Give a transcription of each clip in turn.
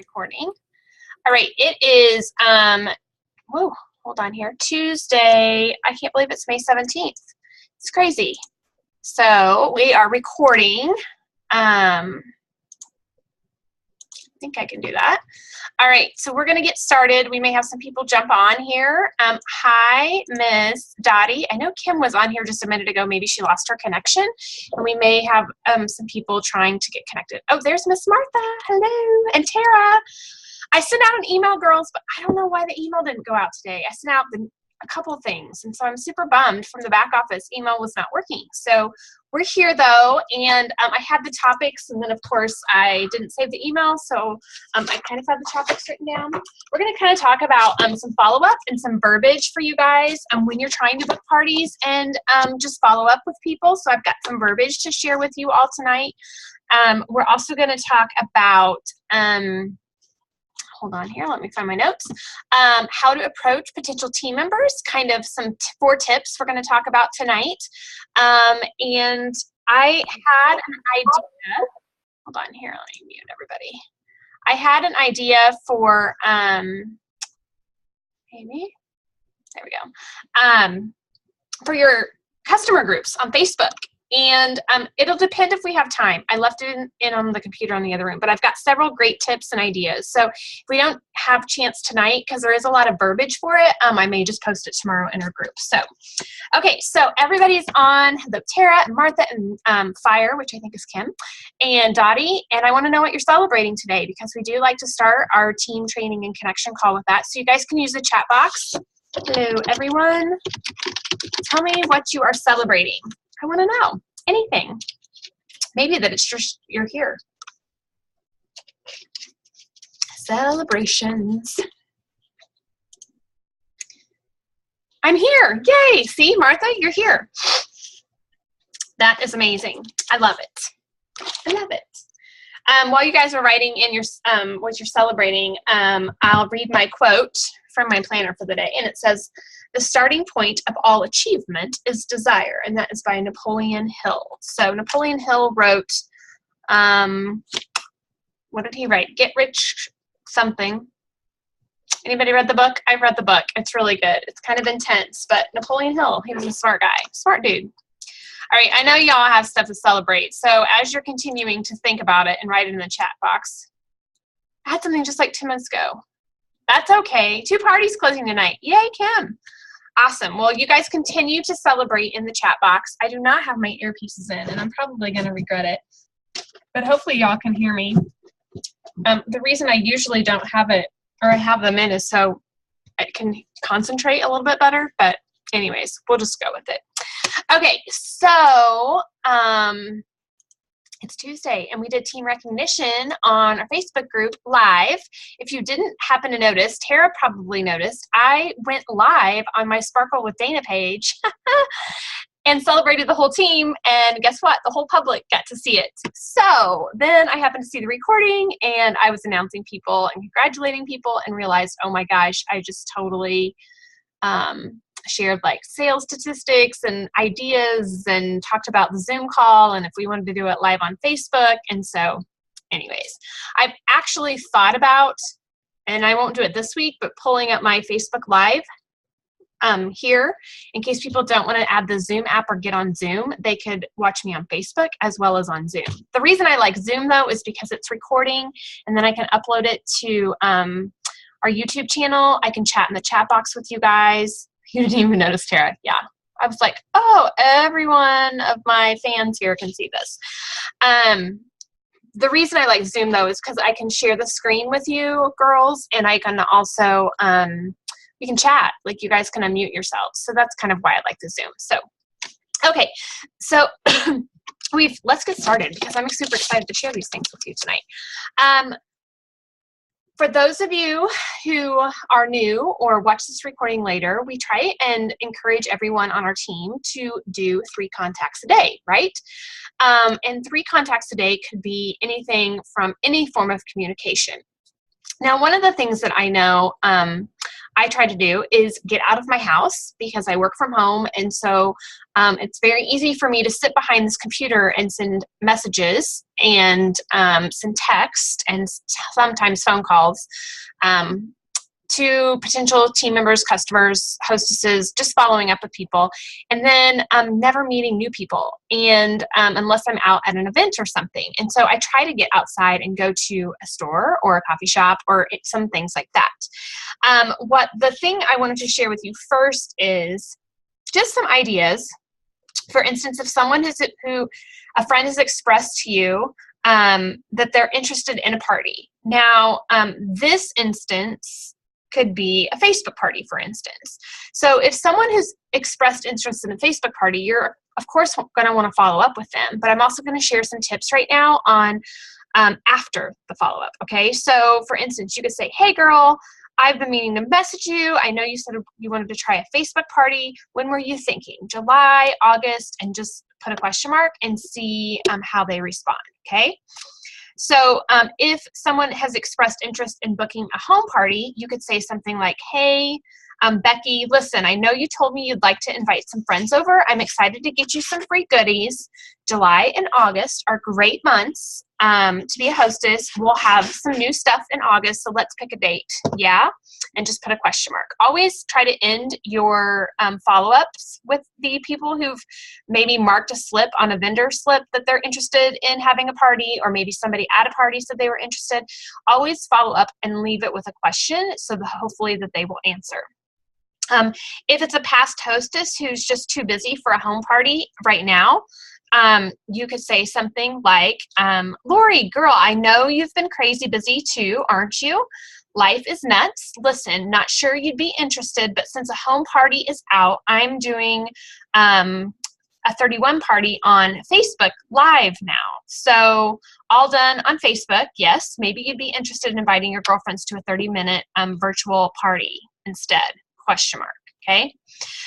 Recording. All right, it is, whoa, hold on here, Tuesday. I can't believe it's May 17th. It's crazy. So we are recording. I think I can do that. All right, so we're going to get started. We may have some people jump on here. Hi, Miss Dottie. I know Kim was on here just a minute ago. Maybe she lost her connection. And we may have some people trying to get connected. Oh, there's Miss Martha. Hello. And Tara. I sent out an email, girls, but I don't know why the email didn't go out today. I sent out a couple of things, and so I'm super bummed. From the back office, email was not working. So we're here, though, and I had the topics, and then, of course, I didn't save the email, so I kind of had the topics written down. We're going to kind of talk about some follow-up and some verbiage for you guys when you're trying to book parties and just follow up with people. So I've got some verbiage to share with you all tonight. We're also going to talk about hold on here, let me find my notes. How to approach potential team members, kind of some 4 tips we're going to talk about tonight. And I had an idea. Hold on here, let me mute everybody. I had an idea for, maybe, there we go, for your customer groups on Facebook. And it'll depend if we have time. I left it in on the computer on the other room, but I've got several great tips and ideas. So if we don't have chance tonight, because there is a lot of verbiage for it, I may just post it tomorrow in our group. So, okay, so everybody's on, the Tara and Martha and Fire, which I think is Kim, and Dottie, and I want to know what you're celebrating today, because we do like to start our team training and connection call with that. So you guys can use the chat box. Hello, everyone. Tell me what you are celebrating. I want to know anything. Maybe that it's just you're here. Celebrations. I'm here. Yay. See, Martha, you're here. That is amazing. I love it. I love it. While you guys are writing in your what you're celebrating, I'll read my quote from my planner for the day, and it says, "The starting point of all achievement is desire," and that is by Napoleon Hill. So Napoleon Hill wrote, what did he write? Get Rich something. Anybody read the book? I've read the book. It's really good. It's kind of intense, but Napoleon Hill, he was a smart guy, smart dude. All right, I know y'all have stuff to celebrate, so as you're continuing to think about it and write it in the chat box, I had something just like 2 minutes ago. That's okay. 2 parties closing tonight. Yay, Kim. Awesome. Well, you guys continue to celebrate in the chat box. I do not have my earpieces in, and I'm probably going to regret it, but hopefully y'all can hear me. The reason I usually don't have it, or I have them in, is so I can concentrate a little bit better, but anyways, we'll just go with it. Okay, so it's Tuesday, and we did team recognition on our Facebook group live. If you didn't happen to notice, Tara probably noticed, I went live on my Sparkle with Dana page and celebrated the whole team, and guess what? The whole public got to see it. So then I happened to see the recording, and I was announcing people and congratulating people and realized, oh my gosh, I just totally shared like sales statistics and ideas and talked about the Zoom call and if we wanted to do it live on Facebook. And so anyways, I've actually thought about, and I won't do it this week, but pulling up my Facebook Live here in case people don't want to add the Zoom app or get on Zoom. They could watch me on Facebook as well as on Zoom. The reason I like Zoom though is because it's recording, and then I can upload it to our YouTube channel. I can chat in the chat box with you guys. You didn't even notice, Tara. Yeah. I was like, oh, every one of my fans here can see this. The reason I like Zoom, though, is because I can share the screen with you, girls, and I can also, we can chat. Like, you guys can unmute yourselves. So that's kind of why I like the Zoom. So, okay. So, let's get started because I'm super excited to share these things with you tonight. For those of you who are new or watch this recording later, we try and encourage everyone on our team to do 3 contacts a day, right? And 3 contacts a day could be anything from any form of communication. Now, one of the things that I know I try to do is get out of my house because I work from home. And so it's very easy for me to sit behind this computer and send messages and send text and sometimes phone calls to potential team members, customers, hostesses, just following up with people, and then never meeting new people, and unless I'm out at an event or something. And so I try to get outside and go to a store or a coffee shop or some things like that. What the thing I wanted to share with you first is just some ideas. For instance, if someone a friend has expressed to you that they're interested in a party. Now, this instance could be a Facebook party, for instance. So if someone has expressed interest in a Facebook party, you're of course going to want to follow up with them, but I'm also going to share some tips right now on after the follow-up, okay? So for instance, you could say, hey girl, I've been meaning to message you. I know you said you wanted to try a Facebook party. When were you thinking? July, August, and just put a question mark and see how they respond, okay? So if someone has expressed interest in booking a home party, you could say something like, hey, Becky, listen, I know you told me you'd like to invite some friends over. I'm excited to get you some free goodies. July and August are great months to be a hostess. We'll have some new stuff in August, so let's pick a date. Yeah? And just put a question mark. Always try to end your follow-ups with the people who've maybe marked a slip on a vendor slip that they're interested in having a party, or maybe somebody at a party said they were interested. Always follow up and leave it with a question so that hopefully that they will answer. If it's a past hostess who's just too busy for a home party right now, you could say something like, Lori, girl, I know you've been crazy busy too, aren't you? Life is nuts. Listen, not sure you'd be interested, but since a home party is out, I'm doing a 31 party on Facebook Live now. So all done on Facebook. Yes, maybe you'd be interested in inviting your girlfriends to a 30-minute virtual party instead, question mark. Okay,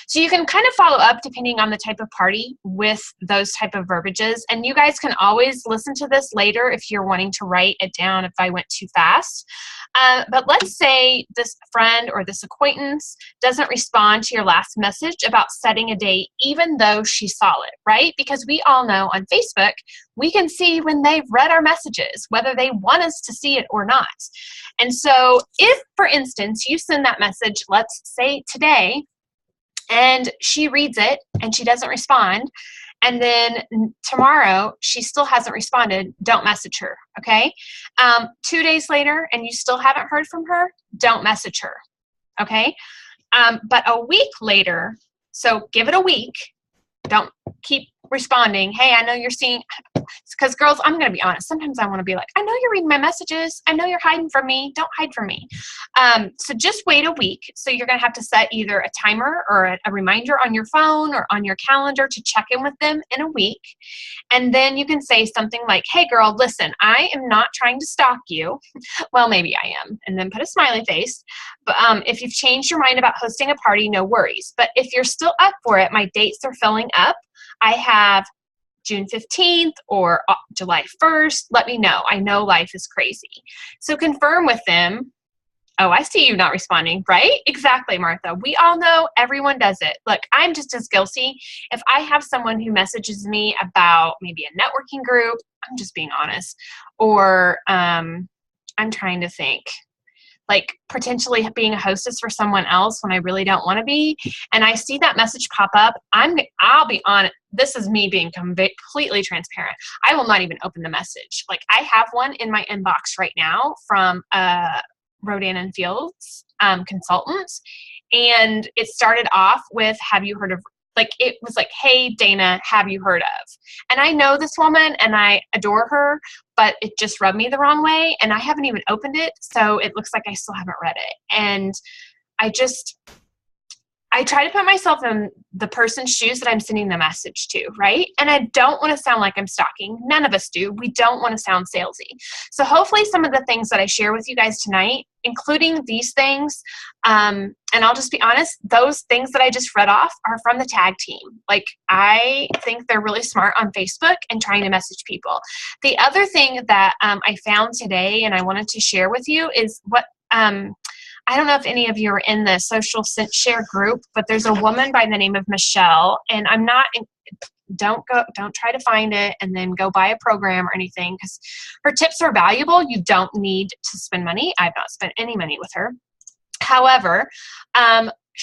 so you can kind of follow up depending on the type of party with those type of verbiages. And you guys can always listen to this later if you're wanting to write it down if I went too fast. But let's say this friend or this acquaintance doesn't respond to your last message about setting a date, even though she saw it, right? Because we all know on Facebook, we can see when they've read our messages, whether they want us to see it or not. And so if, for instance, you send that message, let's say today, and she reads it and she doesn't respond, and then tomorrow she still hasn't responded, don't message her, okay? 2 days later and you still haven't heard from her, don't message her, okay? But a week later, so give it a week, don't keep responding. Hey, I know you're seeing, because girls, I'm going to be honest. Sometimes I want to be like, I know you're reading my messages. I know you're hiding from me. Don't hide from me. So just wait a week. So you're going to have to set either a timer or a reminder on your phone or on your calendar to check in with them in a week. And then you can say something like, hey girl, listen, I am not trying to stalk you. Well, maybe I am. And then put a smiley face. But if you've changed your mind about hosting a party, no worries. But if you're still up for it, my dates are filling up. I have June 15th or July 1st. Let me know. I know life is crazy. So confirm with them. Oh, I see you not responding, right? Exactly, Martha. We all know everyone does it. Look, I'm just as guilty. If I have someone who messages me about maybe a networking group, I'm just being honest, or I'm trying to think, like potentially being a hostess for someone else when I really don't want to be, and I see that message pop up, I'll be honest, this is me being completely transparent. I will not even open the message. Like I have one in my inbox right now from Rodan and Fields consultant, and it started off with, have you heard of, like it was like, hey Dana, have you heard of? And I know this woman and I adore her, but it just rubbed me the wrong way and I haven't even opened it, so it looks like I still haven't read it. And I try to put myself in the person's shoes that I'm sending the message to, right? And I don't want to sound like I'm stalking. None of us do. We don't want to sound salesy. So hopefully some of the things that I share with you guys tonight, including these things, and I'll just be honest, those things that I just read off are from the tag team. Like I think they're really smart on Facebook and trying to message people. The other thing that I found today and I wanted to share with you is what I don't know if any of you are in the social share group, but there's a woman by the name of Michelle, and don't try to find it and then go buy a program or anything, because her tips are valuable. You don't need to spend money. I've not spent any money with her. However,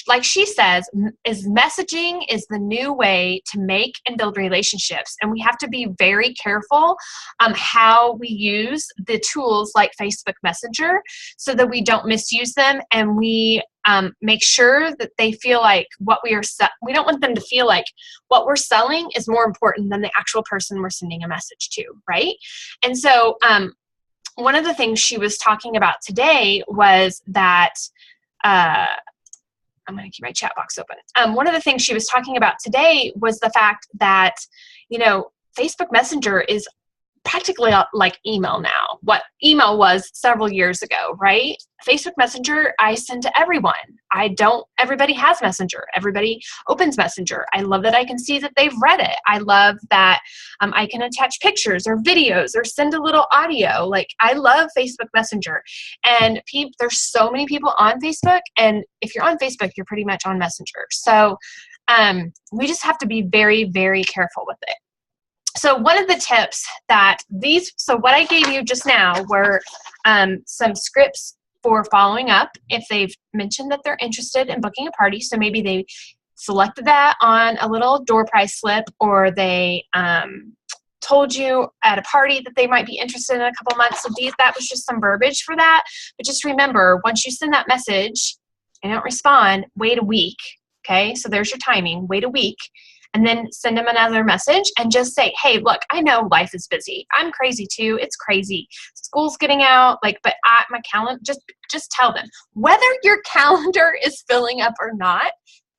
like she says, messaging is the new way to make and build relationships. And we have to be very careful how we use the tools like Facebook Messenger so that we don't misuse them, and we make sure that they feel like we don't want them to feel like what we're selling is more important than the actual person we're sending a message to, right? And so one of the things she was talking about today was that I'm going to keep my chat box open. One of the things she was talking about today was the fact that, Facebook Messenger is practically like email now. What email was several years ago, right? Facebook Messenger, I send to everyone. Everybody has Messenger. Everybody opens Messenger. I love that I can see that they've read it. I love that I can attach pictures or videos or send a little audio. Like, I love Facebook Messenger. And there's so many people on Facebook. And if you're on Facebook, you're pretty much on Messenger. So we just have to be very, very careful with it. So one of the tips so what I gave you just now were some scripts for following up if they've mentioned that they're interested in booking a party. So maybe they selected that on a little door prize slip, or they told you at a party that they might be interested in a couple months. So that was just some verbiage for that. But just remember, once you send that message and don't respond, wait a week. Okay, so there's your timing. Wait a week. And then send them another message and just say, hey, look, I know life is busy. I'm crazy too. It's crazy. School's getting out. But my calendar, just tell them. Whether your calendar is filling up or not,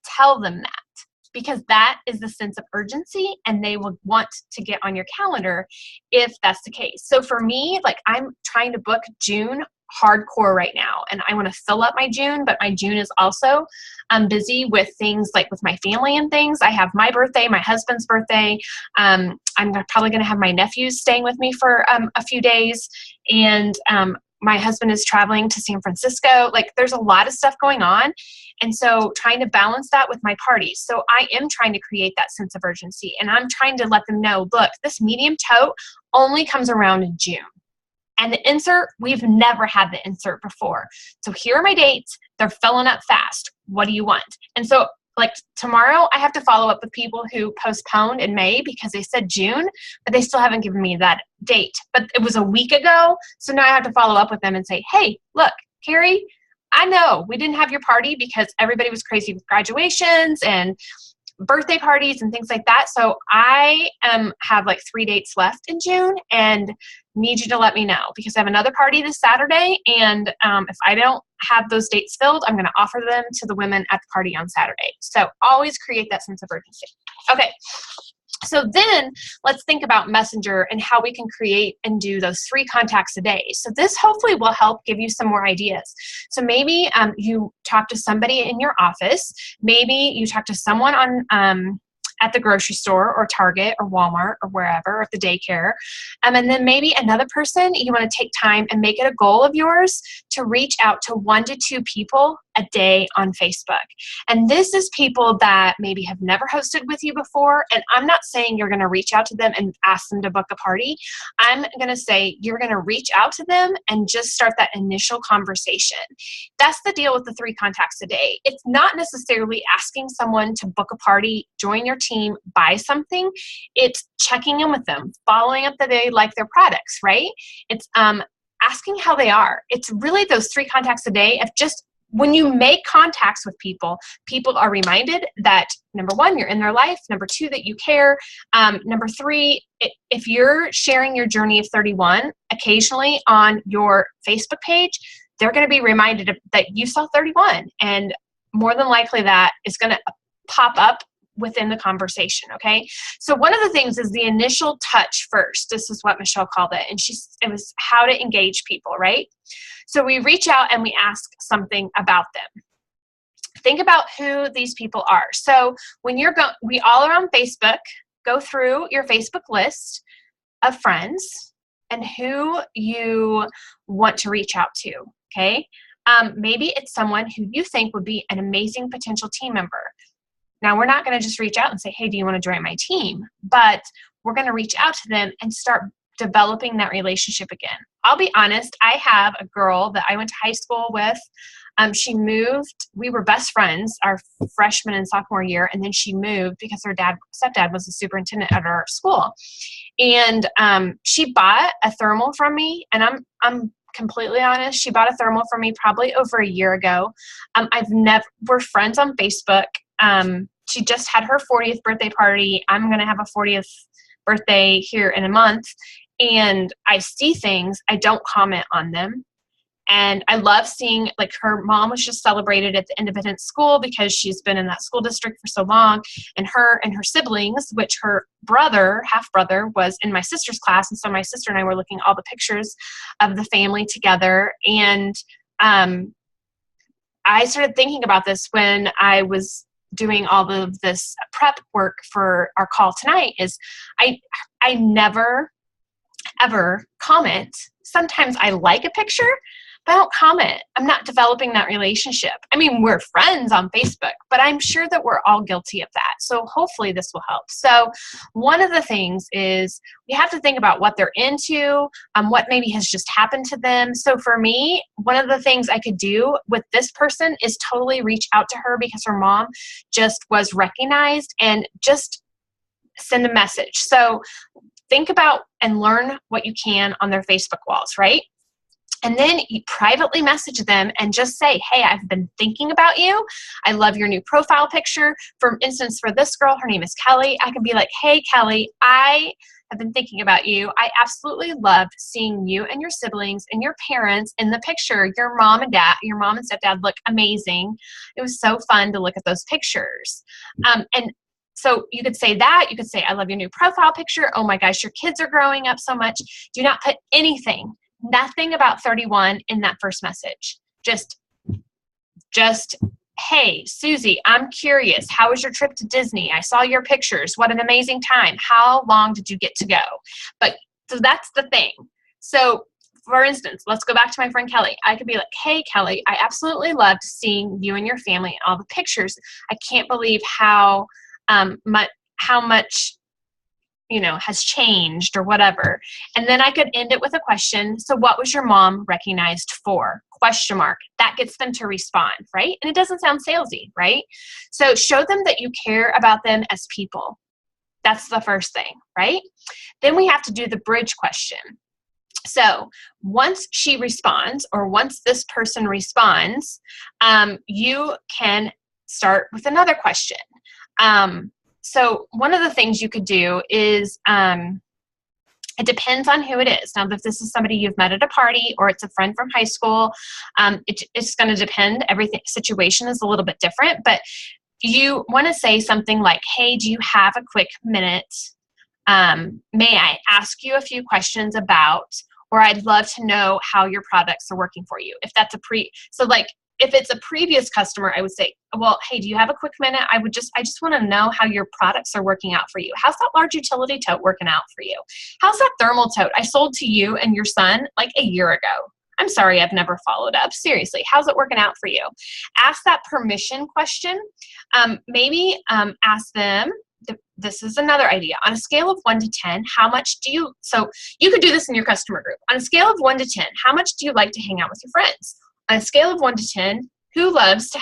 tell them that. Because that is the sense of urgency, and they will want to get on your calendar if that's the case. So for me, I'm trying to book June hardcore right now, and I want to fill up my June, but my June is also busy with things like with my family and things. I have my birthday, my husband's birthday. I'm probably going to have my nephews staying with me for a few days, and my husband is traveling to San Francisco. There's a lot of stuff going on, and so trying to balance that with my parties. So I am trying to create that sense of urgency, and I'm trying to let them know, look, this medium tote only comes around in June. And the insert, we've never had the insert before. So here are my dates. They're filling up fast. What do you want? And so tomorrow, I have to follow up with people who postponed in May because they said June, but they still haven't given me that date. But it was a week ago. So now I have to follow up with them and say, hey, look, Carrie, I know we didn't have your party because everybody was crazy with graduations and birthday parties and things like that. So I have 3 dates left in June and need you to let me know, because I have another party this Saturday, and if I don't have those dates filled, I'm going to offer them to the women at the party on Saturday. So always create that sense of urgency. Okay. So then let's think about Messenger and how we can create and do those 3 contacts a day. So this hopefully will help give you some more ideas. So maybe you talk to somebody in your office. Maybe you talk to someone on at the grocery store or Target or Walmart or wherever, or at the daycare. And then maybe another person, you want to take time and make it a goal of yours to reach out to 1 to 2 people a day on Facebook. And this is people that maybe have never hosted with you before. And I'm not saying you're going to reach out to them and ask them to book a party. I'm going to say you're going to reach out to them and just start that initial conversation. That's the deal with the 3 contacts a day. It's not necessarily asking someone to book a party, join your team, buy something. It's checking in with them, following up that they like their products, right? It's asking how they are. It's really those 3 contacts a day of just when you make contacts with people, people are reminded that, number 1, you're in their life. Number 2, that you care. Number 3, if you're sharing your journey of 31 occasionally on your Facebook page, they're going to be reminded that you saw 31. And more than likely that is going to pop up within the conversation, okay? So one of the things is the initial touch first. This is what Michelle called it. And it was how to engage people, right? So we reach out and we ask something about them. Think about who these people are. So when we all are on Facebook, go through your Facebook list of friends and who you want to reach out to, okay? Maybe it's someone who you think would be an amazing potential team member. Now, we're not going to just reach out and say, hey, do you want to join my team? But we're going to reach out to them and start developing that relationship again. I'll be honest, I have a girl that I went to high school with. She moved. We were best friends our freshman and sophomore year, and then she moved because her stepdad was the superintendent at our school. And she bought a thermal from me, and I'm completely honest. She bought a thermal from me probably over a year ago. We're friends on Facebook. She just had her 40th birthday party. I'm going to have a 40th birthday here in a month. And I see things, I don't comment on them. And I love seeing, like, her mom was just celebrated at the independent school because she's been in that school district for so long. And her siblings, which her half-brother, was in my sister's class. And so my sister and I were looking at all the pictures of the family together. And I started thinking about this when I was doing all of this prep work for our call tonight. Is I never, ever comment. Sometimes I like a picture, but I don't comment. I'm not developing that relationship. I mean, we're friends on Facebook, but I'm sure that we're all guilty of that. So hopefully this will help. So one of the things is we have to think about what they're into, what maybe has just happened to them. So for me, one of the things I could do with this person is totally reach out to her because her mom just was recognized, and just send a message. So think about and learn what you can on their Facebook walls, right? And then you privately message them and just say, hey, I've been thinking about you. I love your new profile picture. For instance, for this girl, her name is Kelly. I can be like, hey, Kelly, I have been thinking about you. I absolutely loved seeing you and your siblings and your parents in the picture. Your mom and stepdad look amazing. It was so fun to look at those pictures. And so you could say that. You could say, I love your new profile picture. Oh my gosh, your kids are growing up so much. Do not put nothing about 31 in that first message. Just, hey, Susie, I'm curious. How was your trip to Disney? I saw your pictures. What an amazing time. How long did you get to go? So that's the thing. So for instance, let's go back to my friend Kelly. I could be like, hey, Kelly, I absolutely loved seeing you and your family and all the pictures. I can't believe how much has changed or whatever. And then I could end it with a question. So what was your mom recognized for? Question mark. That gets them to respond, right? And it doesn't sound salesy, right? So show them that you care about them as people. That's the first thing, right? Then we have to do the bridge question. So once she responds, or once this person responds, you can start with another question. So one of the things you could do is, it depends on who it is. Now, if this is somebody you've met at a party or it's a friend from high school, it's going to depend. Situation is a little bit different, but you want to say something like, hey, do you have a quick minute? May I ask you a few questions about, or I'd love to know how your products are working for you. If that's if it's a previous customer, I would say, well, hey, do you have a quick minute? I just want to know how your products are working out for you. How's that large utility tote working out for you? How's that thermal tote I sold to you and your son like a year ago? I'm sorry, I've never followed up. Seriously, how's it working out for you? Ask that permission question. Maybe ask them, this is another idea. On a scale of 1 to 10, how much do you, so you could do this in your customer group. On a scale of 1 to 10, how much do you like to hang out with your friends? On a scale of 1 to 10, who loves to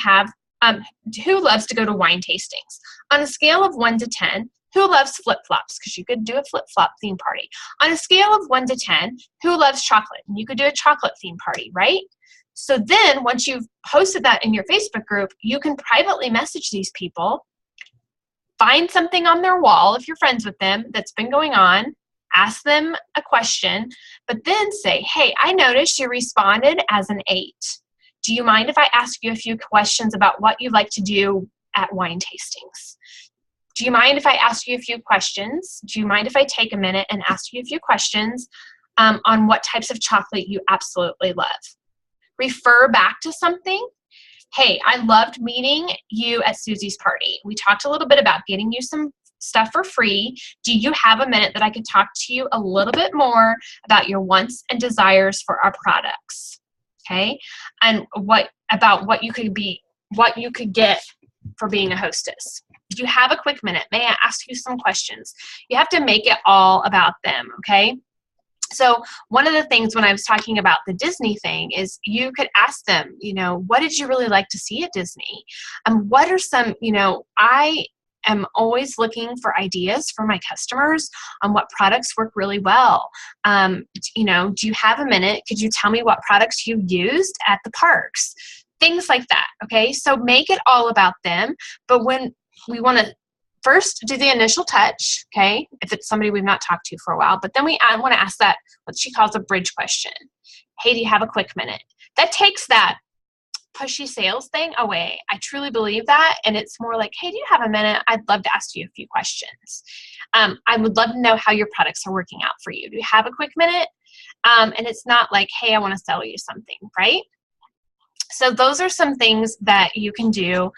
go to wine tastings? On a scale of 1 to 10, who loves flip-flops? Because you could do a flip-flop theme party. On a scale of 1 to 10, who loves chocolate? And you could do a chocolate theme party, right? So then once you've posted that in your Facebook group, you can privately message these people, find something on their wall if you're friends with them that's been going on, ask them a question, but then say, hey, I noticed you responded as an 8. Do you mind if I ask you a few questions about what you like to do at wine tastings? Do you mind if I ask you a few questions? Do you mind if I take a minute and ask you a few questions on what types of chocolate you absolutely love? Refer back to something. Hey, I loved meeting you at Susie's party. We talked a little bit about getting you some stuff for free. Do you have a minute that I could talk to you a little bit more about your wants and desires for our products? okay? And what you could get for being a hostess. If you have a quick minute, may I ask you some questions? You have to make it all about them, okay? So one of the things when I was talking about the Disney thing is you could ask them, what did you really like to see at Disney? What are some, I am always looking for ideas for my customers on what products work really well. Do you have a minute? Could you tell me what products you used at the parks? Things like that, okay? So make it all about them, but when we want to first do the initial touch, okay, if it's somebody we've not talked to for a while, but then I want to ask that, what she calls a bridge question. Hey, do you have a quick minute? That takes that pushy sales thing away. I truly believe that. And it's more like, hey, do you have a minute? I'd love to ask you a few questions. I would love to know how your products are working out for you. Do you have a quick minute? And it's not like, hey, I want to sell you something, right? So those are some things that you can do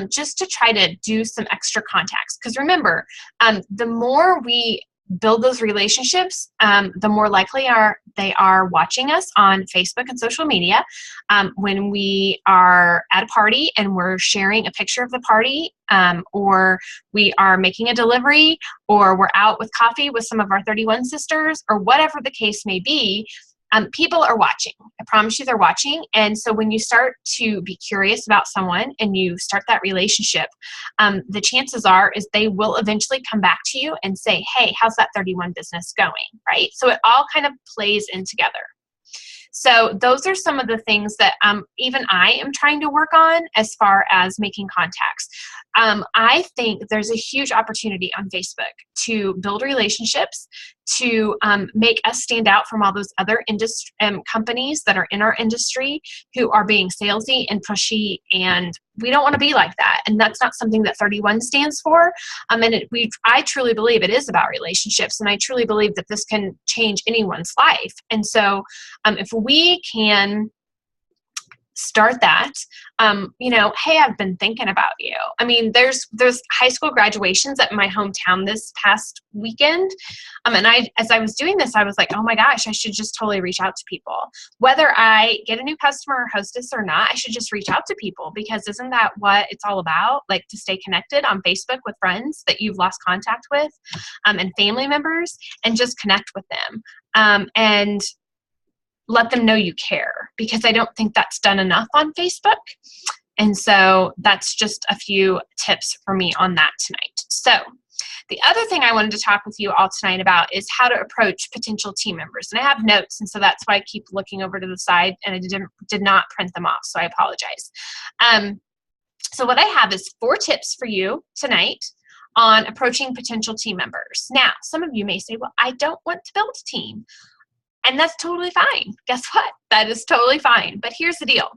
just to try to do some extra contacts. Because remember, the more we build those relationships, the more likely they are watching us on Facebook and social media. When we are at a party and we're sharing a picture of the party, or we are making a delivery, or we're out with coffee with some of our 31 sisters, or whatever the case may be, people are watching. I promise you they're watching. And so when you start to be curious about someone and you start that relationship, the chances are is they will eventually come back to you and say, hey, how's that 31 business going, right? So it all kind of plays in together. So those are some of the things that even I am trying to work on as far as making contacts. I think there's a huge opportunity on Facebook to build relationships, to make us stand out from all those other companies that are in our industry who are being salesy and pushy, and we don't want to be like that. And that's not something that 31 stands for. I truly believe it is about relationships, and I truly believe that this can change anyone's life. And so if we can start that, hey, I've been thinking about you. I mean, there's high school graduations at my hometown this past weekend. And as I was doing this, I was like, oh my gosh, I should just totally reach out to people. Whether I get a new customer or hostess or not, I should just reach out to people, because isn't that what it's all about? Like, to stay connected on Facebook with friends that you've lost contact with, and family members, and just connect with them. And let them know you care, because I don't think that's done enough on Facebook. And so that's just a few tips for me on that tonight. So the other thing I wanted to talk with you all tonight about is how to approach potential team members. And I have notes, and so that's why I keep looking over to the side, and I did not print them off, so I apologize. So what I have is 4 tips for you tonight on approaching potential team members. Now, some of you may say, well, I don't want to build a team. And that's totally fine. Guess what? That is totally fine. But here's the deal.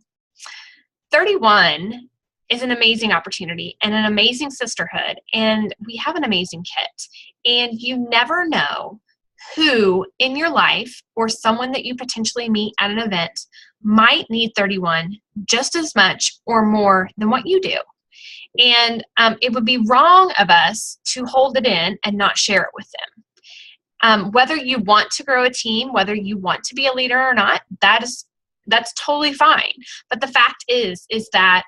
31 is an amazing opportunity and an amazing sisterhood, and we have an amazing kit. And you never know who in your life or someone that you potentially meet at an event might need 31 just as much or more than what you do. And it would be wrong of us to hold it in and not share it with them. Whether you want to grow a team, whether you want to be a leader or not, that's totally fine. But the fact is that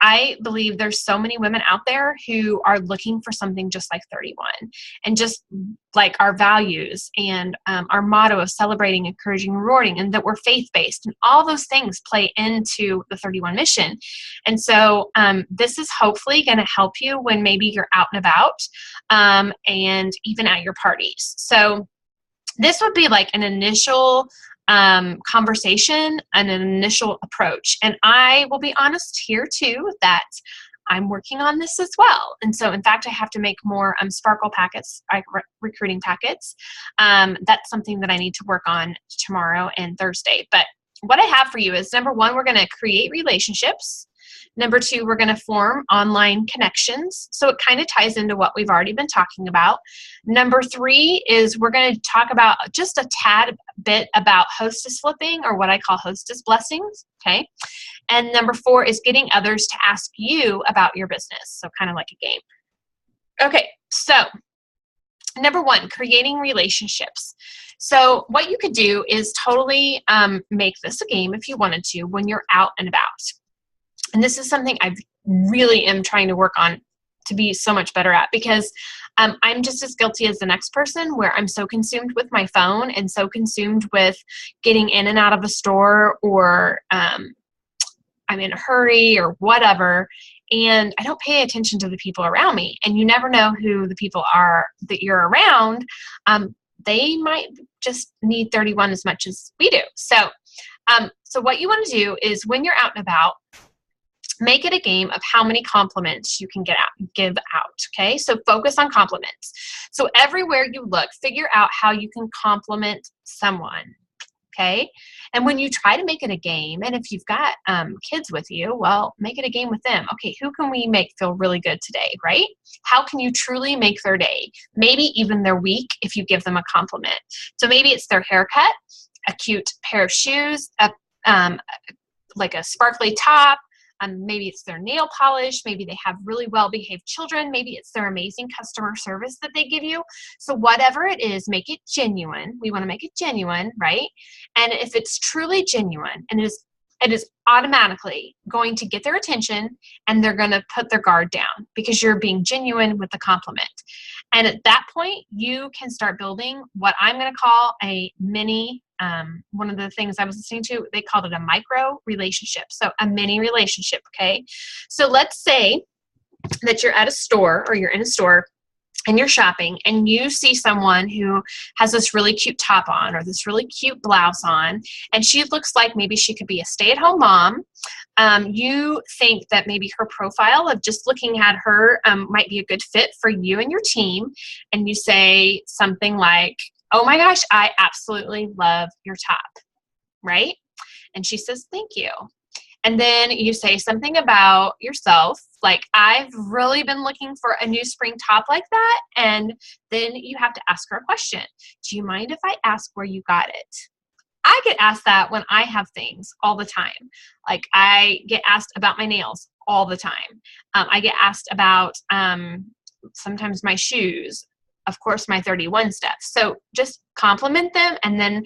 I believe there's so many women out there who are looking for something just like 31, and just like our values and our motto of celebrating, encouraging, rewarding, and that we're faith-based, and all those things play into the 31 mission. And so this is hopefully going to help you when maybe you're out and about, and even at your parties. So this would be like an initial conversation and an initial approach. And I will be honest here too, that I'm working on this as well. And so in fact, I have to make more Sparkle packets, recruiting packets. That's something that I need to work on tomorrow and Thursday. But what I have for you is, number 1, we're going to create relationships. Number 2, we're going to form online connections. So it kind of ties into what we've already been talking about. Number 3 is we're going to talk about just a tad bit about hostess flipping, or what I call hostess blessings. Okay. And number 4 is getting others to ask you about your business. So kind of like a game. Okay. So Number one, creating relationships. So what you could do is totally make this a game if you wanted to when you're out and about. And this is something I really am trying to work on to be so much better at, because I'm just as guilty as the next person, where I'm so consumed with my phone and so consumed with getting in and out of a store, or I'm in a hurry or whatever, and I don't pay attention to the people around me. And you never know who the people are that you're around. They might just need 31 as much as we do. So what you want to do is, when you're out and about, make it a game of how many compliments you can give out, okay? So focus on compliments. So everywhere you look, figure out how you can compliment someone, okay? And when you try to make it a game, and if you've got kids with you, well, make it a game with them. Okay, who can we make feel really good today, right? How can you truly make their day? Maybe even their week if you give them a compliment. So maybe it's their haircut, a cute pair of shoes, like a sparkly top. Maybe it's their nail polish. Maybe they have really well-behaved children. Maybe it's their amazing customer service that they give you. So whatever it is, make it genuine. We want to make it genuine, right? And if it's truly genuine, and it is automatically going to get their attention, and they're going to put their guard down because you're being genuine with the compliment. And at that point, you can start building what I'm going to call a mini, one of the things I was listening to, they called it a micro relationship. So a mini relationship, okay? So let's say that you're at a store, or you're in a store and you're shopping, and you see someone who has this really cute top on, or this really cute blouse on, and she looks like maybe she could be a stay-at-home mom. You think that maybe her profile, of just looking at her, might be a good fit for you and your team, and you say something like, "Oh my gosh, I absolutely love your top," right? And she says, "Thank you." And then you say something about yourself, like, "I've really been looking for a new spring top like that." And then you have to ask her a question. "Do you mind if I ask where you got it?" I get asked that when I have things all the time. Like, I get asked about my nails all the time. I get asked about sometimes my shoes, of course, my 31 stuff. So just compliment them, and then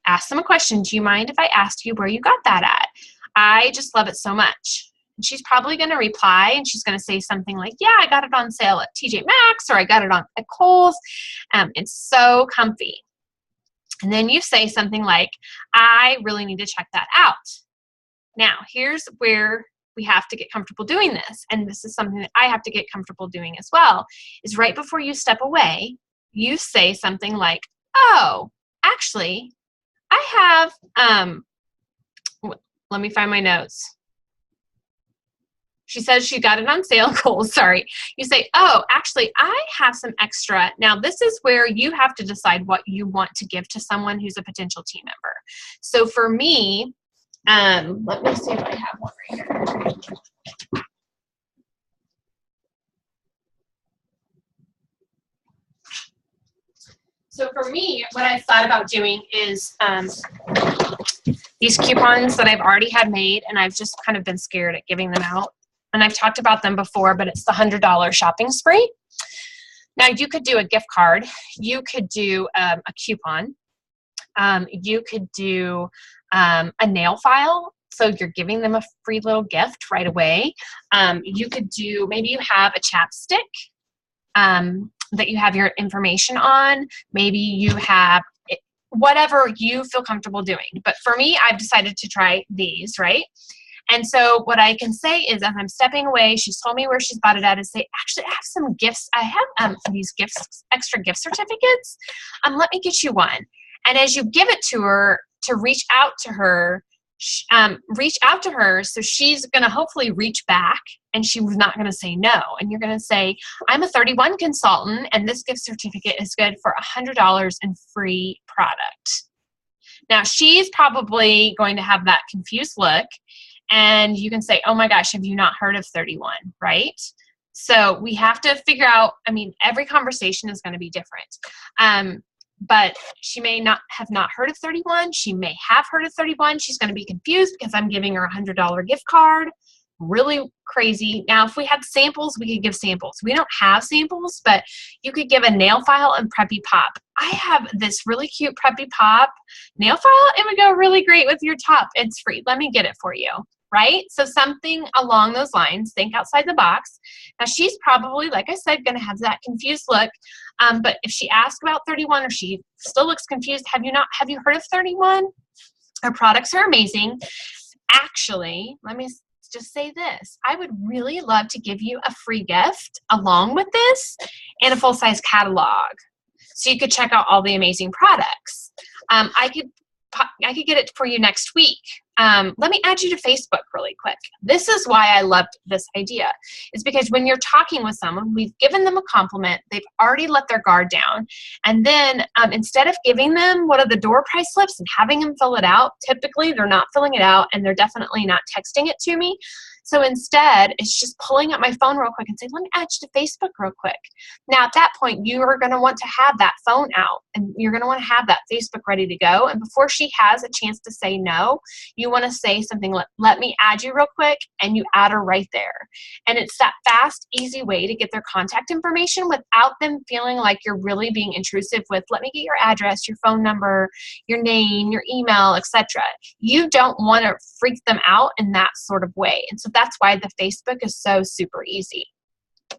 ask them a question. "Do you mind if I asked you where you got that at? I just love it so much." And she's probably going to reply, and she's going to say something like, "Yeah, I got it on sale at TJ Maxx," or "I got it at Kohl's. It's so comfy." And then you say something like, "I really need to check that out." Now, here's where we have to get comfortable doing this. And this is something that I have to get comfortable doing as well, is right before you step away, you say something like, "Oh, actually, I have, let me find my notes. She says she got it on sale, Kohl's, sorry." You say, "Oh, actually, I have some extra." Now, this is where you have to decide what you want to give to someone who's a potential team member. So for me, let me see if I have one right here. So for me, what I've thought about doing is these coupons that I've already had made, and I've just kind of been scared at giving them out. And I've talked about them before, but it's the $100 shopping spree. Now, you could do a gift card. You could do a coupon. You could do a nail file. So you're giving them a free little gift right away. You could do, maybe you have a chapstick that you have your information on. Maybe you have whatever you feel comfortable doing. But for me, I've decided to try these, right? And so what I can say is, as I'm stepping away, she's told me where she's bought it at, is say, "Actually, I have some gifts. I have these gifts, extra gift certificates. Let me get you one." And as you give it to her, to reach out to her so she's going to hopefully reach back, and she was not going to say no. And you're going to say, "I'm a 31 consultant, and this gift certificate is good for $100 in free product." Now, she's probably going to have that confused look, and you can say, "Oh my gosh, have you not heard of 31, right?" So we have to figure out, every conversation is going to be different. But she may not have heard of 31. She may have heard of 31. She's going to be confused because I'm giving her a $100 gift card. really crazy. Now, if we had samples, we could give samples. We don't have samples, but you could give a nail file and Preppy Pop. I have this really cute Preppy Pop nail file. It would go really great with your top. It's free. Let me get it for you. Right? So something along those lines, think outside the box. Now she's probably, like I said, going to have that confused look. But if she asks about 31 or she still looks confused, have you heard of 31? Our products are amazing. Actually, let me just say this. I would really love to give you a free gift along with this and a full-size catalog. So you could check out all the amazing products. I could get it for you next week. Let me add you to Facebook really quick. This is why I loved this idea. Is because when you're talking with someone, we've given them a compliment, they've already let their guard down, and then instead of giving them one of the door price slips and having them fill it out, typically they're not filling it out and they're definitely not texting it to me. So instead, it's just pulling up my phone real quick and saying, let me add you to Facebook real quick. Now, at that point, you are going to want to have that phone out and you're going to want to have that Facebook ready to go. And before she has a chance to say no, you want to say something, let me add you real quick, and you add her right there. And it's that fast, easy way to get their contact information without them feeling like you're really being intrusive with, let me get your address, your phone number, your name, your email, etc. You don't want to freak them out in that sort of way. And so that's why the Facebook is so super easy.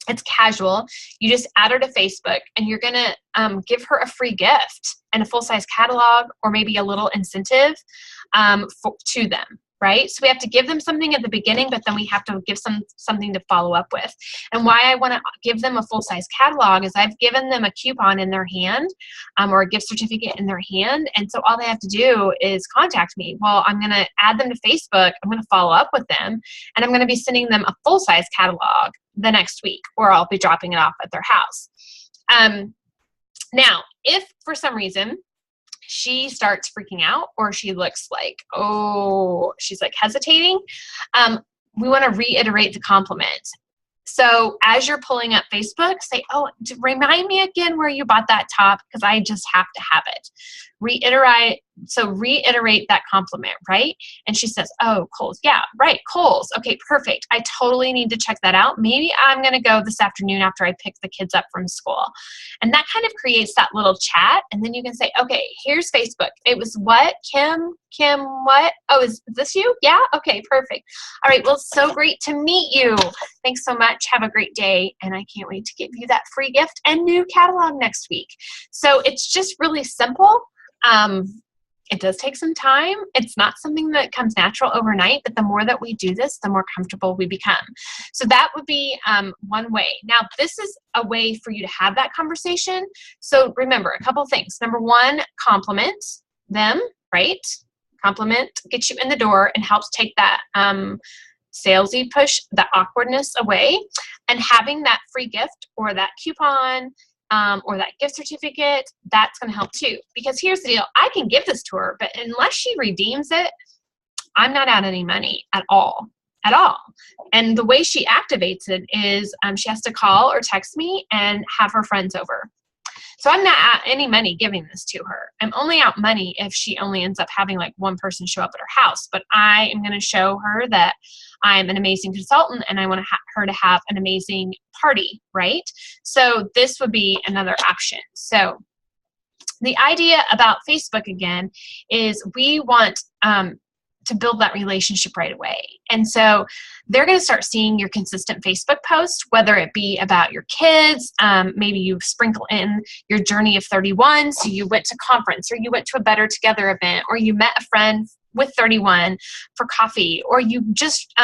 It's casual. You just add her to Facebook and you're going to give her a free gift and a full-size catalog or maybe a little incentive to them, right? So we have to give them something at the beginning, but then we have to give something to follow up with. And why I want to give them a full-size catalog is I've given them a coupon in their hand or a gift certificate in their hand. And so all they have to do is contact me. Well, I'm going to add them to Facebook. I'm going to follow up with them and I'm going to be sending them a full-size catalog the next week, or I'll be dropping it off at their house. Now, if for some reason she starts freaking out or she looks like, oh, she's like hesitating, we want to reiterate the compliment. So as you're pulling up Facebook, say, oh, remind me again where you bought that top because I just have to have it. Reiterate that compliment, right? And she says, oh, Kohl's. Yeah, right, Kohl's. Okay, perfect. I totally need to check that out. Maybe I'm going to go this afternoon after I pick the kids up from school. And that kind of creates that little chat. And then you can say, okay, here's Facebook. It was what? Kim, what? Oh, is this you? Yeah? Okay, perfect. All right, well, so great to meet you. Thanks so much. Have a great day. And I can't wait to give you that free gift and new catalog next week. So it's just really simple. It does take some time. It's not something that comes natural overnight, but the more that we do this, the more comfortable we become. So that would be one way. Now, this is a way for you to have that conversation. So remember a couple things. Number one, compliment them, right? Compliment gets you in the door and helps take that salesy push, that awkwardness away. And having that free gift or that coupon or that gift certificate, that's going to help too. Because here's the deal. I can give this to her, but unless she redeems it, I'm not out any money at all. And the way she activates it is she has to call or text me and have her friends over. So I'm not out any money giving this to her. I'm only out money if she only ends up having like one person show up at her house. But I am going to show her that I'm an amazing consultant and I want her to have an amazing party, right? So this would be another option. So the idea about Facebook again is we want to build that relationship right away. And so they're going to start seeing your consistent Facebook post, whether it be about your kids, maybe you sprinkle in your journey of 31, so you went to conference, or you went to a Better Together event, or you met a friend with 31 for coffee, or you just,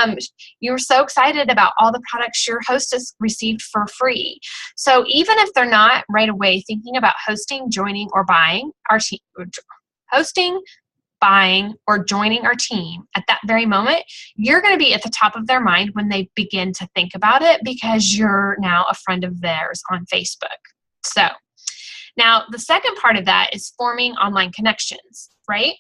you were so excited about all the products your hostess received for free. So even if they're not right away thinking about hosting, joining, or buying our team, buying, or joining our team at that very moment, you're going to be at the top of their mind when they begin to think about it because you're now a friend of theirs on Facebook. So now the second part of that is forming online connections, right?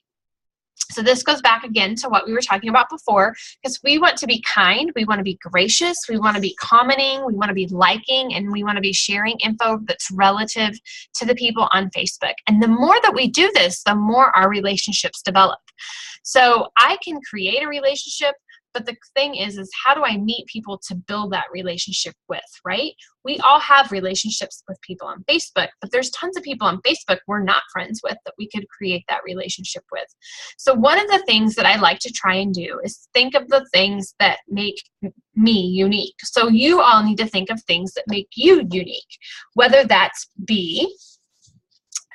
So this goes back again to what we were talking about before, because we want to be kind, we want to be gracious, we want to be commenting, we want to be liking, and we want to be sharing info that's relative to the people on Facebook. And the more that we do this, the more our relationships develop. So I can create a relationship But the thing is how do I meet people to build that relationship with, right? We all have relationships with people on Facebook, but there's tons of people on Facebook we're not friends with that we could create that relationship with. So one of the things that I like to try and do is think of the things that make me unique. So you all need to think of things that make you unique, whether that's be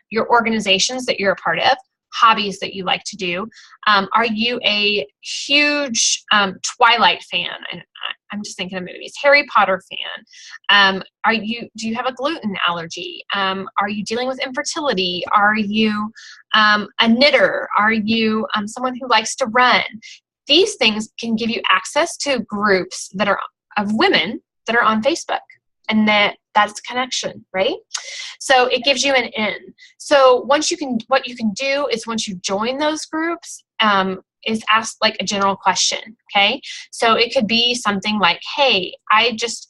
your organizations that you're a part of, hobbies that you like to do. Are you a huge Twilight fan? And I'm just thinking of movies. Harry Potter fan. Do you have a gluten allergy? Are you dealing with infertility? Are you a knitter? Are you someone who likes to run? These things can give you access to groups that are of women that are on Facebook. And that's connection, right? So it gives you an in. So what you can do is once you join those groups, is ask like a general question, okay? So it could be something like, hey, I just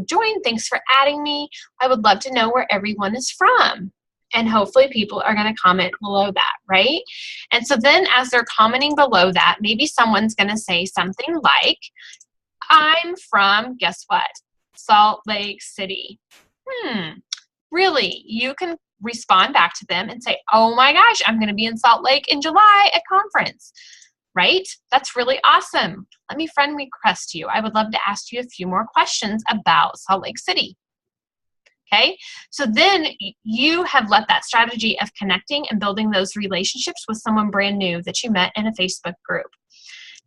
joined. Thanks for adding me. I would love to know where everyone is from. And hopefully people are going to comment below that, right? And so then as they're commenting below that, maybe someone's going to say something like, I'm from, guess what? Salt Lake City. Really? You can respond back to them and say, oh my gosh, I'm going to be in Salt Lake in July at conference, right? That's really awesome. Let me friend request you. I would love to ask you a few more questions about Salt Lake City. Okay, so then you have let that strategy of connecting and building those relationships with someone brand new that you met in a Facebook group.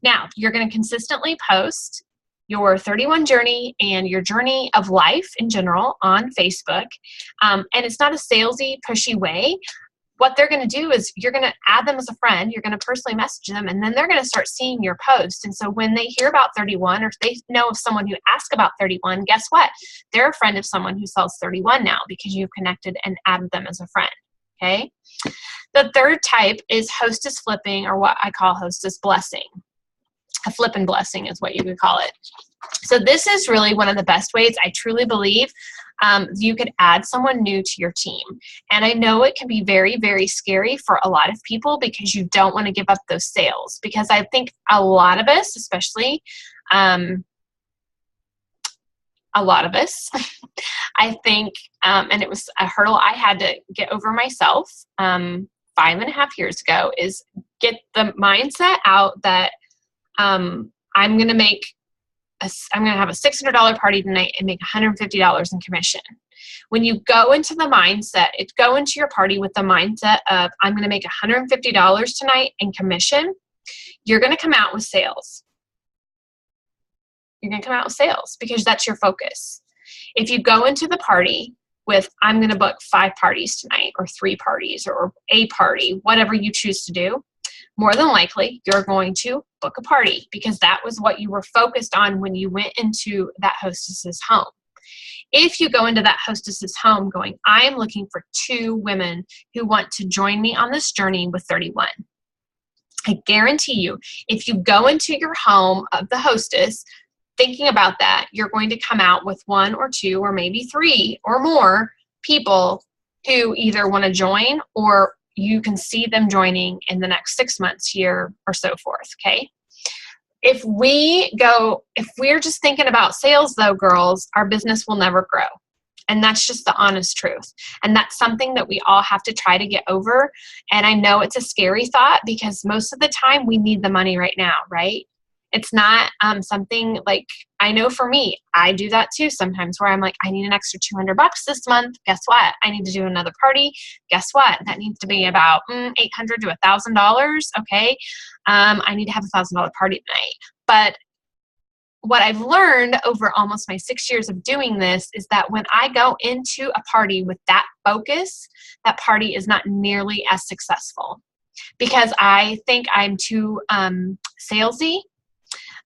Now, you're going to consistently post your 31 journey and your journey of life in general on Facebook. And it's not a salesy, pushy way. What they're going to do is you're going to add them as a friend. You're going to personally message them, and then they're going to start seeing your post. And so when they hear about 31, or if they know of someone who asked about 31, guess what? They're a friend of someone who sells 31 now because you've connected and added them as a friend. Okay. The third type is hostess flipping, or what I call hostess blessing. A flippin' blessing is what you could call it. So this is really one of the best ways, I truly believe, you could add someone new to your team. And I know it can be very, very scary for a lot of people because you don't want to give up those sales. Because I think a lot of us, especially a lot of us, I think, and it was a hurdle I had to get over myself 5.5 years ago, is get the mindset out that I'm going to have a $600 party tonight and make $150 in commission. When you go into the mindset, go into your party with the mindset of, I'm going to make $150 tonight in commission, you're going to come out with sales. You're going to come out with sales because that's your focus. If you go into the party with, I'm going to book 5 parties tonight, or 3 parties, or a party, whatever you choose to do, more than likely you're going to book a party because that was what you were focused on when you went into that hostess's home. If you go into that hostess's home going, I am looking for 2 women who want to join me on this journey with 31. I guarantee you, if you go into your home of the hostess thinking about that, you're going to come out with 1 or 2 or maybe 3 or more people who either want to join, or you can see them joining in the next 6 months, year, or so forth, okay? If we're just thinking about sales though, girls, our business will never grow. And that's just the honest truth. And that's something that we all have to try to get over. And I know it's a scary thought because most of the time we need the money right now, right? It's not something like, I know for me, I do that too sometimes where I'm like, I need an extra $200 this month. Guess what? I need to do another party. Guess what? That needs to be about $800 to $1,000. Okay. I need to have a $1,000 party tonight. But what I've learned over almost my 6 years of doing this is that when I go into a party with that focus, that party is not nearly as successful because I think I'm too salesy.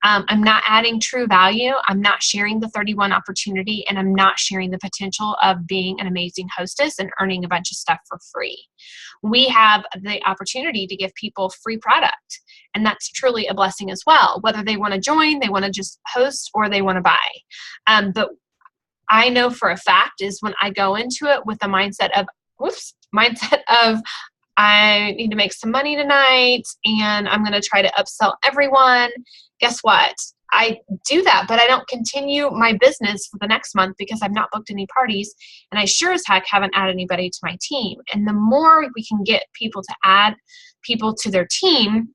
I'm not adding true value. I'm not sharing the 31 opportunity, and I'm not sharing the potential of being an amazing hostess and earning a bunch of stuff for free. We have the opportunity to give people free product, and that's truly a blessing as well, whether they want to join, they want to just host, or they want to buy. But I know for a fact is when I go into it with the mindset of I need to make some money tonight and I'm going to try to upsell everyone. Guess what? I do that, but I don't continue my business for the next month because I've not booked any parties, and I sure as heck haven't added anybody to my team. And the more we can get people to add people to their team,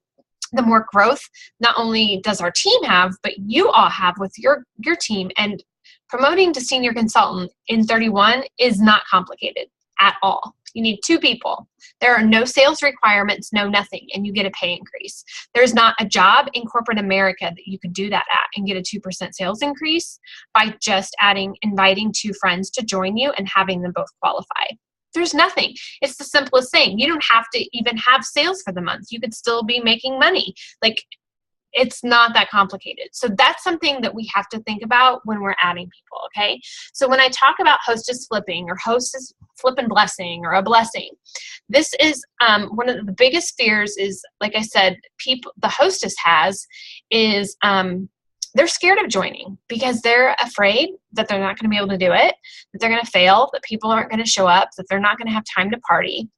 the more growth not only does our team have, but you all have with your team. And promoting to senior consultant in 31 is not complicated at all. You need 2 people. There are no sales requirements, no nothing, and you get a pay increase. There's not a job in corporate America that you could do that at and get a 2% sales increase by just inviting 2 friends to join you and having them both qualify. There's nothing. It's the simplest thing. You don't have to even have sales for the month. You could still be making money. Like, it's not that complicated. So that's something that we have to think about when we're adding people, okay? So when I talk about hostess flipping or hostess flip and blessing or a blessing, this is one of the biggest fears is, like I said, the hostess has is they're scared of joining because they're afraid that they're not going to be able to do it, that they're going to fail, that people aren't going to show up, that they're not going to have time to party.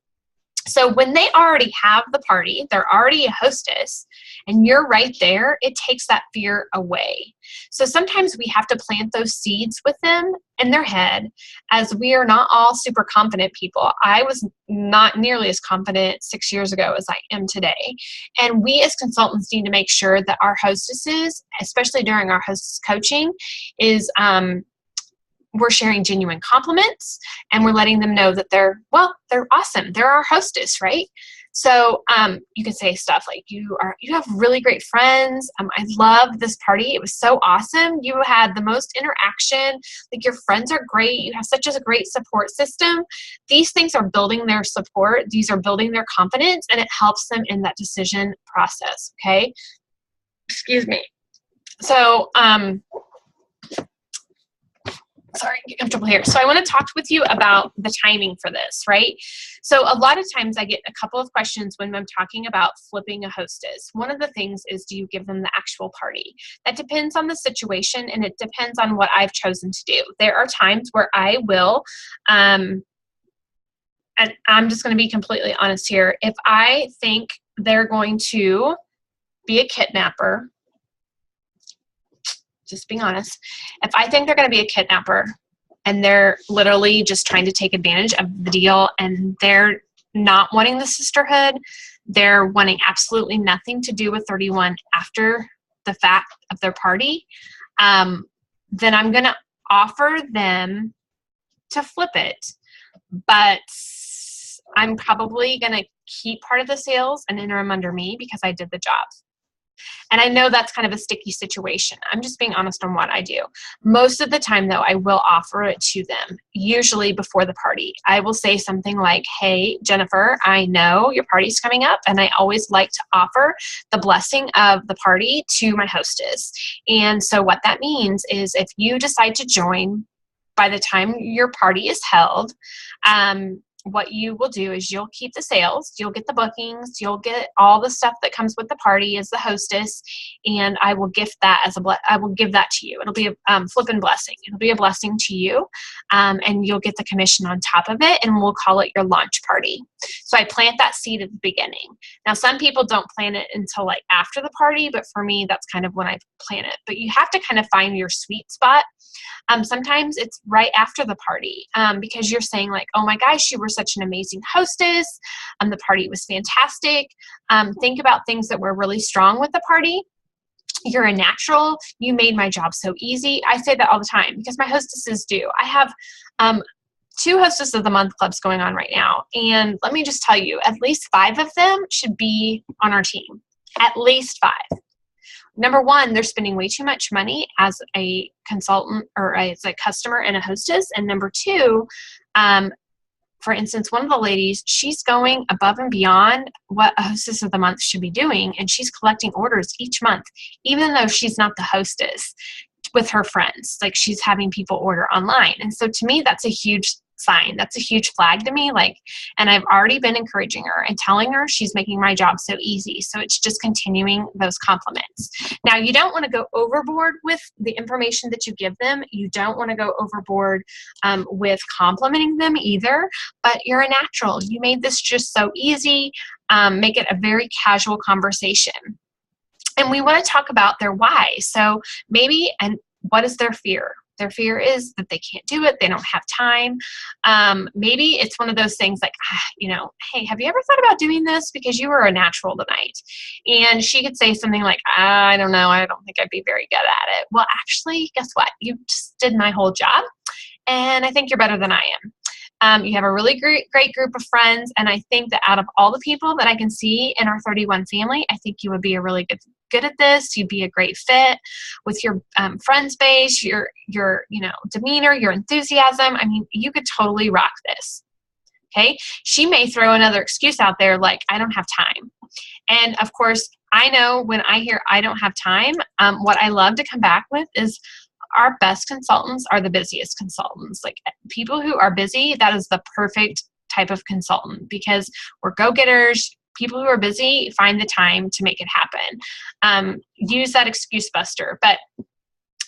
So when they already have the party, they're already a hostess, and you're right there, it takes that fear away. So sometimes we have to plant those seeds with them in their head, as we are not all super confident people. I was not nearly as confident 6 years ago as I am today. And we as consultants need to make sure that our hostesses, especially during our hostess coaching, is we're sharing genuine compliments, and we're letting them know that they're awesome. They're our hostess, right? So you can say stuff like, you have really great friends. I love this party. It was so awesome. You had the most interaction. Like, your friends are great. You have such a great support system. These things are building their support. These are building their confidence, and it helps them in that decision process. Okay. Excuse me. So, sorry, get comfortable here. So I want to talk with you about the timing for this, right? So a lot of times I get a couple of questions when I'm talking about flipping a hostess. One of the things is, do you give them the actual party? That depends on the situation, and it depends on what I've chosen to do. There are times where I will, and I'm just going to be completely honest here. If I think they're going to be a kidnapper, just being honest, if I think they're going to be a kidnapper and they're literally just trying to take advantage of the deal and they're not wanting the sisterhood, they're wanting absolutely nothing to do with 31 after the fact of their party, then I'm going to offer them to flip it. But I'm probably going to keep part of the sales and enter them under me because I did the job. And I know that's kind of a sticky situation. I'm just being honest on what I do. Most of the time, though, I will offer it to them, usually before the party. I will say something like, hey, Jennifer, I know your party's coming up, and I always like to offer the blessing of the party to my hostess. And so what that means is, if you decide to join by the time your party is held, what you will do is you'll keep the sales, you'll get the bookings, you'll get all the stuff that comes with the party as the hostess, and I will gift that I will give that to you. It'll be a flippin' blessing. It'll be a blessing to you, and you'll get the commission on top of it, and we'll call it your launch party. So I plant that seed at the beginning. Now, some people don't plant it until like after the party, but for me, that's kind of when I plant it. But you have to kind of find your sweet spot. Sometimes it's right after the party, because you're saying like, oh my gosh, you were such an amazing hostess. The party was fantastic. Think about things that were really strong with the party. You're a natural. You made my job so easy. I say that all the time because my hostesses do. I have 2 Hostess of the Month clubs going on right now. And let me just tell you, at least 5 of them should be on our team. At least 5. Number 1, they're spending way too much money as a consultant or as a customer and a hostess. And number 2, for instance, one of the ladies, she's going above and beyond what a Hostess of the Month should be doing. And she's collecting orders each month, even though she's not the hostess, with her friends. Like, she's having people order online. And so to me, that's a huge sign. That's a huge flag to me. Like, and I've already been encouraging her and telling her she's making my job so easy. So it's just continuing those compliments. Now, you don't want to go overboard with the information that you give them. You don't want to go overboard with complimenting them either, but you're a natural. You made this just so easy. Make it a very casual conversation. And we want to talk about their why. So maybe, and what is their fear? Their fear is that they can't do it. They don't have time. Maybe it's one of those things like, hey, have you ever thought about doing this? Because you were a natural tonight. And she could say something like, I don't know. I don't think I'd be very good at it. Well, actually, guess what? You just did my whole job. And I think you're better than I am. You have a really great group of friends. And I think that out of all the people that I can see in our 31 family, I think you would be a really good at this. You'd be a great fit with your friend base, your demeanor, your enthusiasm. I mean, you could totally rock this. Okay. She may throw another excuse out there like, I don't have time. And of course, I know when I hear I don't have time, what I love to come back with is, our best consultants are the busiest consultants. Like, people who are busy, that is the perfect type of consultant, because we're go-getters. People who are busy find the time to make it happen. Use that excuse buster. But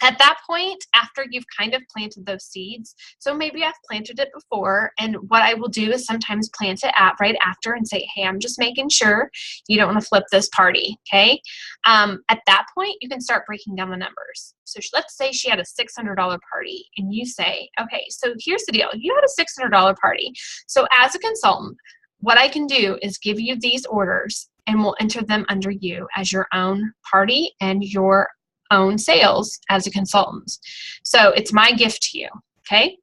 at that point, after you've kind of planted those seeds, so maybe I've planted it before, and what I will do is sometimes plant it right after and say, hey, I'm just making sure you don't want to flip this party, okay? At that point, you can start breaking down the numbers. So let's say she had a $600 party, and you say, okay, so here's the deal. You had a $600 party. So as a consultant, what I can do is give you these orders, and we'll enter them under you as your own party and your own sales as a consultant. So it's my gift to you, okay?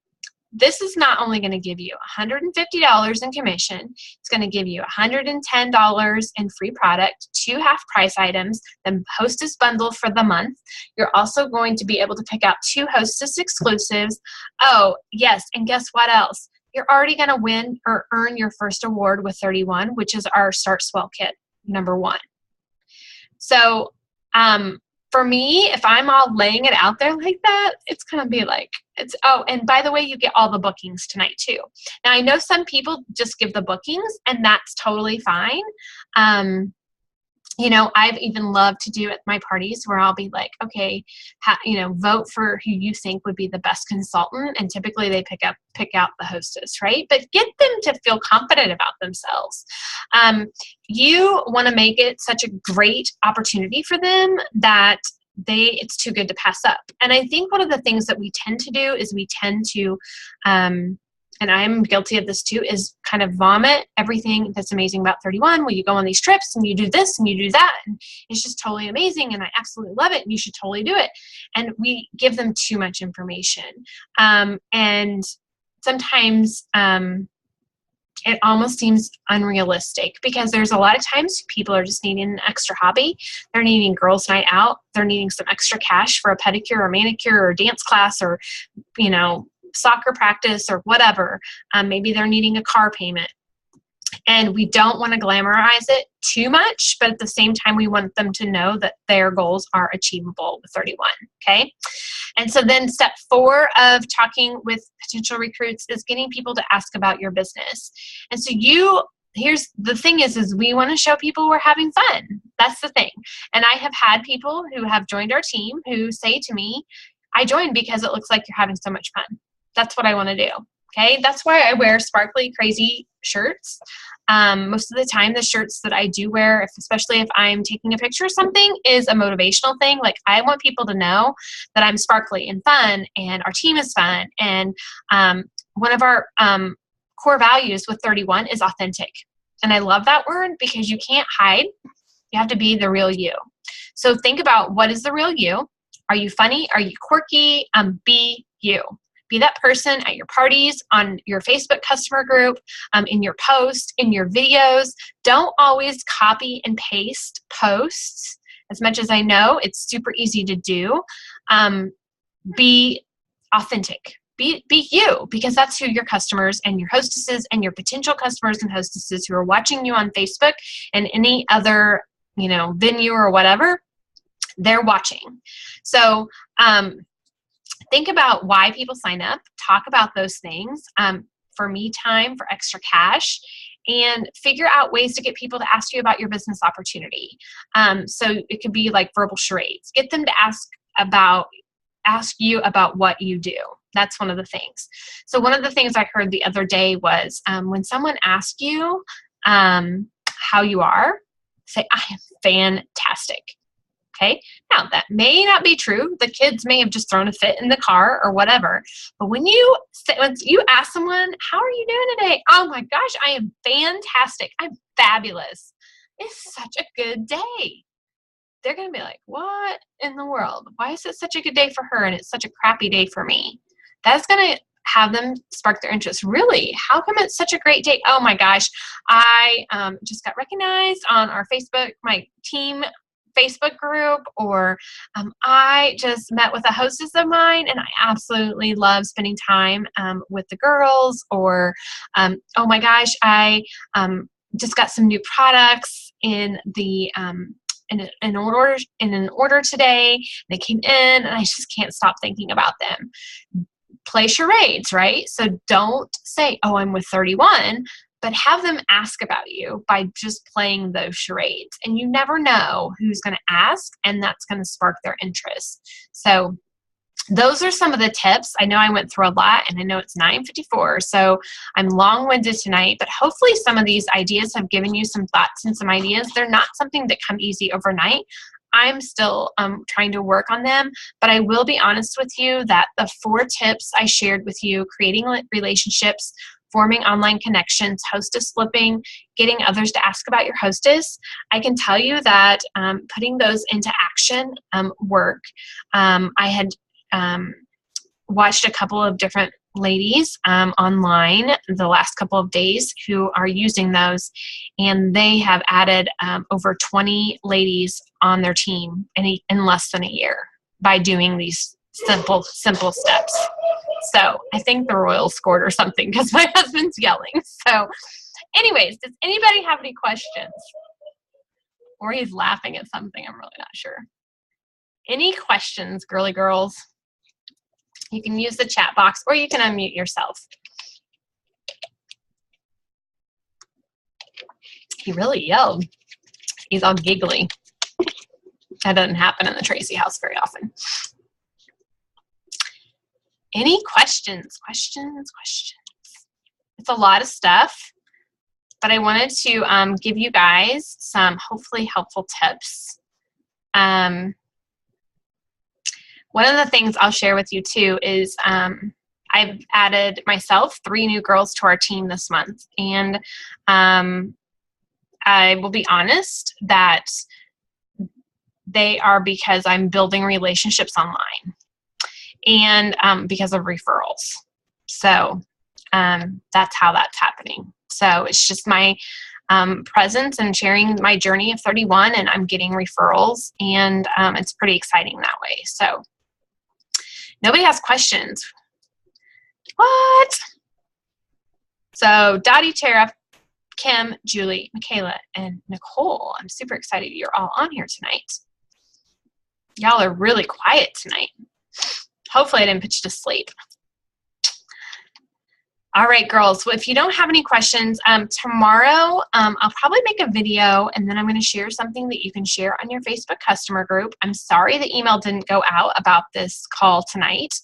This is not only going to give you $150 in commission, it's going to give you $110 in free product, 2 half-price items, the Hostess bundle for the month. You're also going to be able to pick out 2 Hostess exclusives. Oh, yes, and guess what else? You're already going to win or earn your first award with 31, which is our Start Swell Kit #1. So, for me, if I'm all laying it out there like that, it's going to be like, and by the way, you get all the bookings tonight too. Now, I know some people just give the bookings, and that's totally fine. I've even loved to do at my parties where I'll be like, okay, vote for who you think would be the best consultant. And typically they pick out the hostess, right? But get them to feel confident about themselves. You want to make it such a great opportunity for them that it's too good to pass up. And I think one of the things that we tend to do is we tend to, and I'm guilty of this too, is kind of vomit everything that's amazing about 31. Well, you go on these trips and you do this and you do that, and it's just totally amazing, and I absolutely love it, and you should totally do it. And we give them too much information. And sometimes it almost seems unrealistic, because there's a lot of times people are just needing an extra hobby. They're needing girls' night out. They're needing some extra cash for a pedicure or manicure or dance class, or, soccer practice or whatever. Maybe they're needing a car payment. And we don't want to glamorize it too much, but at the same time, we want them to know that their goals are achievable with 31, okay? And so then step 4 of talking with potential recruits is getting people to ask about your business. And so here's the thing is we want to show people we're having fun. That's the thing. And I have had people who have joined our team who say to me, I joined because it looks like you're having so much fun. That's what I want to do. Okay. That's why I wear sparkly, crazy shirts. Most of the time, the shirts that I do wear, especially if I'm taking a picture of something, is a motivational thing. Like, I want people to know that I'm sparkly and fun, and our team is fun. And one of our core values with 31 is authentic. And I love that word, because you can't hide. You have to be the real you. So think about, what is the real you? Are you funny? Are you quirky? Be you. Be that person at your parties, on your Facebook customer group, in your posts, in your videos. Don't always copy and paste posts. As much as I know it's super easy to do, be authentic. Be you, because that's who your customers and your hostesses and your potential customers and hostesses who are watching you on Facebook and any other, venue or whatever, they're watching. So, think about why people sign up. Talk about those things. for me time, for extra cash, and figure out ways to get people to ask you about your business opportunity. So it could be like verbal charades. Get them to ask you about what you do. That's one of the things. So one of the things I heard the other day was when someone asks you how you are, say, I am fantastic. Okay. Now that may not be true. The kids may have just thrown a fit in the car or whatever. But when you ask someone, how are you doing today? Oh my gosh, I am fantastic. I'm fabulous. It's such a good day. They're going to be like, what in the world? Why is it such a good day for her and it's such a crappy day for me? That's going to have them spark their interest. Really? How come it's such a great day? Oh my gosh, I just got recognized on our Facebook, my team Facebook group, or I just met with a hostess of mine and I absolutely love spending time with the girls, or oh my gosh, I just got some new products in the in an order today. They came in and I just can't stop thinking about them. Play charades, right? So don't say, oh, I'm with 31, but have them ask about you by just playing those charades. And you never know who's going to ask, and that's going to spark their interest. So those are some of the tips. I know I went through a lot, and I know it's 9:54, so I'm long-winded tonight, but hopefully some of these ideas have given you some thoughts and some ideas. They're not something that come easy overnight. I'm still trying to work on them, but I will be honest with you that the 4 tips I shared with you, creating relationships, forming online connections, hostess flipping, getting others to ask about your hostess, I can tell you that putting those into action work. I had watched a couple of different ladies online the last couple of days who are using those, and they have added over 20 ladies on their team in less than a year by doing these simple steps. So I think the Royals scored or something because my husband's yelling. So anyways, does anybody have any questions? Or he's laughing at something, I'm really not sure. Any questions, girly girls? You can use the chat box or you can unmute yourself. He really yelled. He's all giggly. That doesn't happen in the Tracy house very often. Any questions? Questions? It's a lot of stuff, but I wanted to give you guys some hopefully helpful tips. One of the things I'll share with you too is I've added myself 3 new girls to our team this month, and I will be honest that they are because I'm building relationships online and because of referrals. So that's how that's happening. So it's just my presence and sharing my journey of 31, and I'm getting referrals, and it's pretty exciting that way. So nobody has questions. What? So Dottie, Tara, Kim, Julie, Michaela, and Nicole, I'm super excited you're all on here tonight. Y'all are really quiet tonight. Hopefully I didn't put you to sleep. All right, girls. So if you don't have any questions, tomorrow I'll probably make a video, and then I'm going to share something that you can share on your Facebook customer group. I'm sorry the email didn't go out about this call tonight.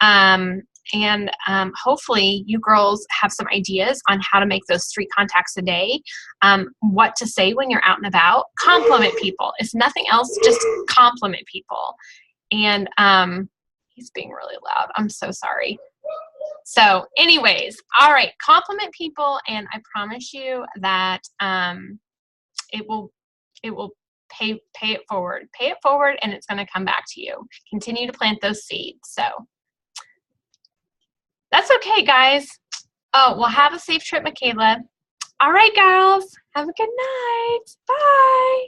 And hopefully you girls have some ideas on how to make those 3 contacts a day, what to say when you're out and about. Compliment people. If nothing else, just compliment people. And he's being really loud. I'm so sorry. So anyways, all right, compliment people, and I promise you that it will pay it forward. Pay it forward, and it's going to come back to you. Continue to plant those seeds. So that's okay, guys. Oh, well, have a safe trip, Michaela. All right, girls. Have a good night. Bye.